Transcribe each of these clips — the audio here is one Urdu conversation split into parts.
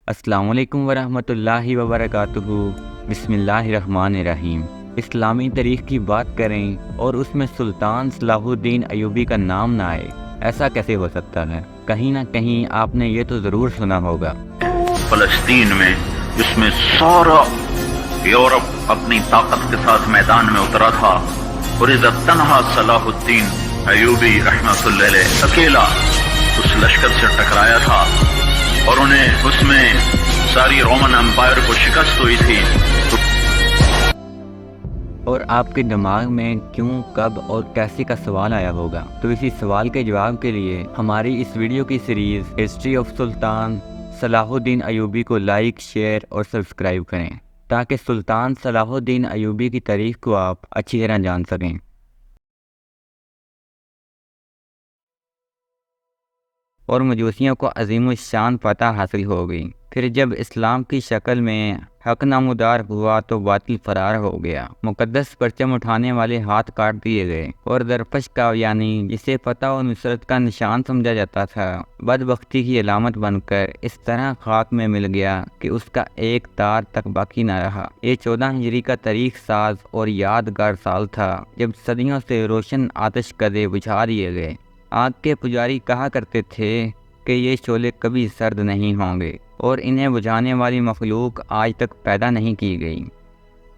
السلام علیکم ورحمۃ اللہ وبرکاتہ۔ بسم اللہ الرحمن الرحیم۔ اسلامی تاریخ کی بات کریں اور اس میں سلطان صلاح الدین ایوبی کا نام نہ آئے، ایسا کیسے ہو سکتا ہے؟ کہیں نہ کہیں آپ نے یہ تو ضرور سنا ہوگا۔ فلسطین میں جس میں سارا یورپ اپنی طاقت کے ساتھ میدان میں اترا تھا، اور اذا تنہا صلاح الدین ایوبی رحمۃ اللہ علیہ اکیلا اس لشکر سے ٹکرایا تھا، اور انہیں اس میں ساری رومن امپائر کو شکست ہوئی تھی۔ اور آپ کے دماغ میں کیوں، کب اور کیسے کا سوال آیا ہوگا، تو اسی سوال کے جواب کے لیے ہماری اس ویڈیو کی سیریز ہسٹری آف سلطان صلاح الدین ایوبی کو لائک، شیئر اور سبسکرائب کریں تاکہ سلطان صلاح الدین ایوبی کی تاریخ کو آپ اچھی طرح جان سکیں۔ اور مجوسیوں کو عظیم الشان فتح حاصل ہو گئی۔ پھر جب اسلام کی شکل میں حق نمودار ہوا تو باطل فرار ہو گیا، مقدس پرچم اٹھانے والے ہاتھ کاٹ دیے گئے، اور درپش کا یعنی جسے فتح و نصرت کا نشان سمجھا جاتا تھا، بدبختی کی علامت بن کر اس طرح خاک میں مل گیا کہ اس کا ایک تار تک باقی نہ رہا۔ یہ 14 ہجری کا تاریخ ساز اور یادگار سال تھا جب صدیوں سے روشن آتش کدے بجھا دیے گئے۔ آگ کے پجاری کہا کرتے تھے کہ یہ شعلے کبھی سرد نہیں ہوں گے، اور انہیں بجھانے والی مخلوق آج تک پیدا نہیں کی گئی،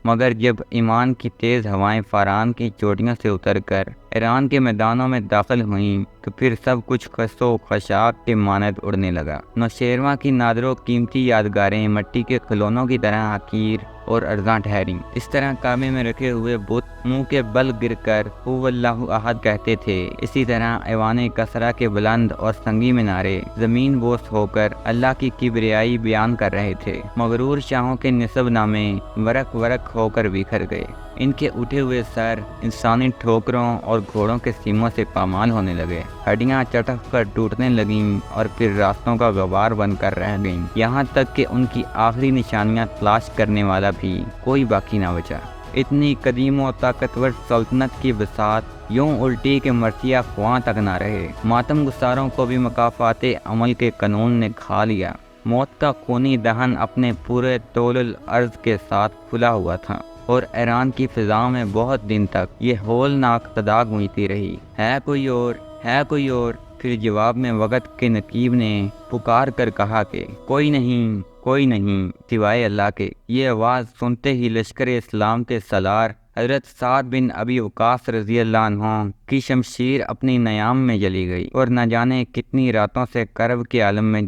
مگر جب ایمان کی تیز ہوائیں فاران کی چوٹیوں سے اتر کر ایران کے میدانوں میں داخل ہوئیں تو پھر سب کچھ خس و خشاک کے مانند اڑنے لگا۔ نوشیروان کی نادر و قیمتی یادگاریں مٹی کے کھلونوں کی طرح حقیر اور ارزاں ٹھہریں۔ اس طرح کعبے میں رکھے ہوئے بت منہ کے بل گر کر هو اللہ احد کہتے تھے، اسی طرح ایوان کسرا کے بلند اور سنگی مینارے زمین بوس ہو کر اللہ کی کبریائی بیان کر رہے تھے۔ مغرور شاہوں کے نسب نامے ورق ورق ہو کر بکھر گئے، ان کے اٹھے ہوئے سر انسانی ٹھوکروں اور گھوڑوں کے سیموں سے پامال ہونے لگے، ہڈیاں چٹک کر ٹوٹنے لگیں اور پھر راستوں کا غبار بن کر رہ گئیں، یہاں تک کہ ان کی آخری نشانیاں تلاش کرنے والا بھی کوئی باقی نہ بچا۔ اتنی قدیم و طاقتور سلطنت کی بساط یوں الٹی کہ مرثیہ خواں تک نہ رہے۔ ماتم گساروں کو بھی مکافات عمل کے قانون نے کھا لیا۔ موت کا خونی دہن اپنے پورے طول العرض کے ساتھ کھلا ہوا تھا، اور ایران کی فضا میں بہت دن تک یہ ہولناک صدا گونجتی رہی، ہے کوئی اور، ہے کوئی اور۔ پھر جواب میں وقت کے نقیب نے پکار کر کہا کہ کوئی نہیں، کوئی نہیں سوائے اللہ کے۔ یہ آواز سنتے ہی لشکر اسلام کے سالار حضرت سعد بن ابی وقاص رضی اللہ عنہ کی شمشیر اپنی نیام میں جلی گئی، اور نہ جانے کتنی راتوں سے کرب کے عالم میں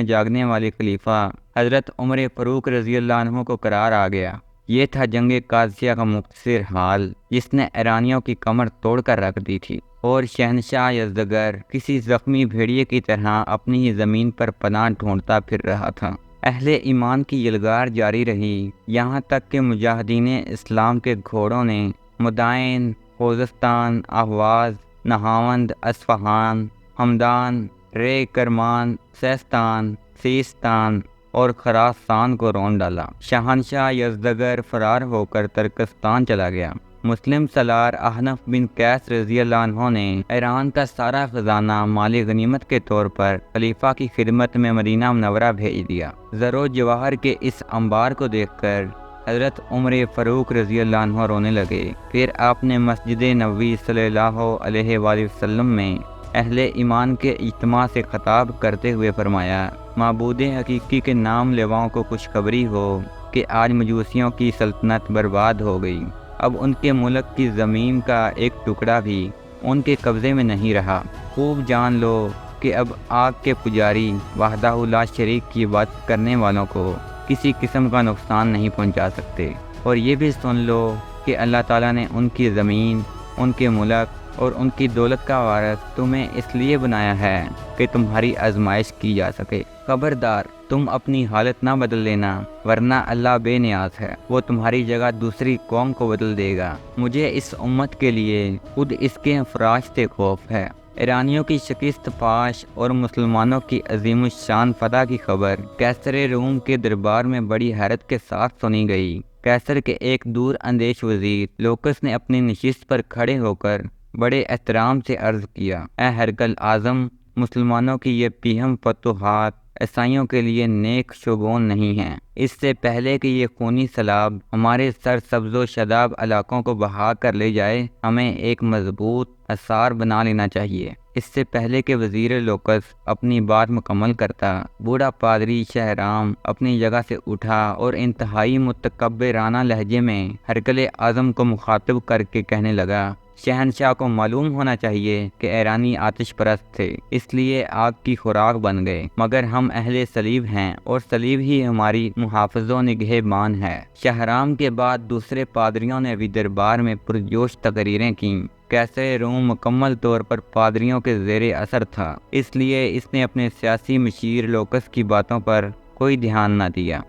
جاگنے والے خلیفہ حضرت عمر فاروق رضی اللہ عنہ کو قرار آ گیا۔ یہ تھا جنگ قادسیہ کا مختصر حال، جس نے ایرانیوں کی کمر توڑ کر رکھ دی تھی، اور شہنشاہ یزدگرد کسی زخمی بھیڑیے کی طرح اپنی ہی زمین پر پناہ ڈھونڈتا پھر رہا تھا۔ اہل ایمان کی یلغار جاری رہی، یہاں تک کہ مجاہدین اسلام کے گھوڑوں نے مدائن، خوزستان، اہواز، نہاوند، اصفہان، ہمدان، رے کرمان، سیستان، سیستان اور خراسان کو رون ڈالا۔ شہنشاہ یزدگرد فرار ہو کر ترکستان چلا گیا۔ مسلم سالار احنف بن قیس رضی اللہ عنہ نے ایران کا سارا خزانہ مال غنیمت کے طور پر خلیفہ کی خدمت میں مدینہ منورہ بھیج دیا۔ زر و جواہر کے اس انبار کو دیکھ کر حضرت عمر فاروق رضی اللہ عنہ رونے لگے۔ پھر آپ نے مسجد نبوی صلی اللہ علیہ وآلہ وسلم میں اہل ایمان کے اجتماع سے خطاب کرتے ہوئے فرمایا، معبود حقیقی کے نام لیواؤں کو خوشخبری ہو کہ آج مجوسیوں کی سلطنت برباد ہو گئی۔ اب ان کے ملک کی زمین کا ایک ٹکڑا بھی ان کے قبضے میں نہیں رہا۔ خوب جان لو کہ اب آگ کے پجاری وحدہ لا شریک کی بات کرنے والوں کو کسی قسم کا نقصان نہیں پہنچا سکتے، اور یہ بھی سن لو کہ اللہ تعالیٰ نے ان کی زمین، ان کے ملک اور ان کی دولت کا وارث تمہیں اس لیے بنایا ہے کہ تمہاری آزمائش کی جا سکے۔ خبردار، تم اپنی حالت نہ بدل لینا، ورنہ اللہ بے نیاز ہے، وہ تمہاری جگہ دوسری قوم کو بدل دے گا۔ مجھے اس امت کے لیے خود اس کے افراج سے خوف ہے۔ ایرانیوں کی شکست پاش اور مسلمانوں کی عظیم الشان فتح کی خبر قیصر روم کے دربار میں بڑی حیرت کے ساتھ سنی گئی۔ قیصر کے ایک دور اندیش وزیر لوکس نے اپنی نشست پر کھڑے ہو کر بڑے احترام سے عرض کیا، اے ہرقل اعظم، مسلمانوں کی یہ پیہم فتوحات عیسائیوں کے لیے نیک شگون نہیں ہیں۔ اس سے پہلے کہ یہ خونی سیلاب ہمارے سرسبز و شاداب علاقوں کو بہا کر لے جائے، ہمیں ایک مضبوط آثار بنا لینا چاہیے۔ اس سے پہلے کہ وزیر لوکس اپنی بات مکمل کرتا، بوڑھا پادری شہرام اپنی جگہ سے اٹھا اور انتہائی متکبرانہ لہجے میں ہرقل اعظم کو مخاطب کر کے کہنے لگا، شہنشاہ کو معلوم ہونا چاہیے کہ ایرانی آتش پرست تھے، اس لیے آگ کی خوراک بن گئے، مگر ہم اہل صلیب ہیں اور صلیب ہی ہماری محافظ و نگہبان ہے۔ شہرام کے بعد دوسرے پادریوں نے بھی دربار میں پرجوش تقریریں کیں۔ قیصر روم مکمل طور پر پادریوں کے زیر اثر تھا، اس لیے اس نے اپنے سیاسی مشیر لوکس کی باتوں پر کوئی دھیان نہ دیا۔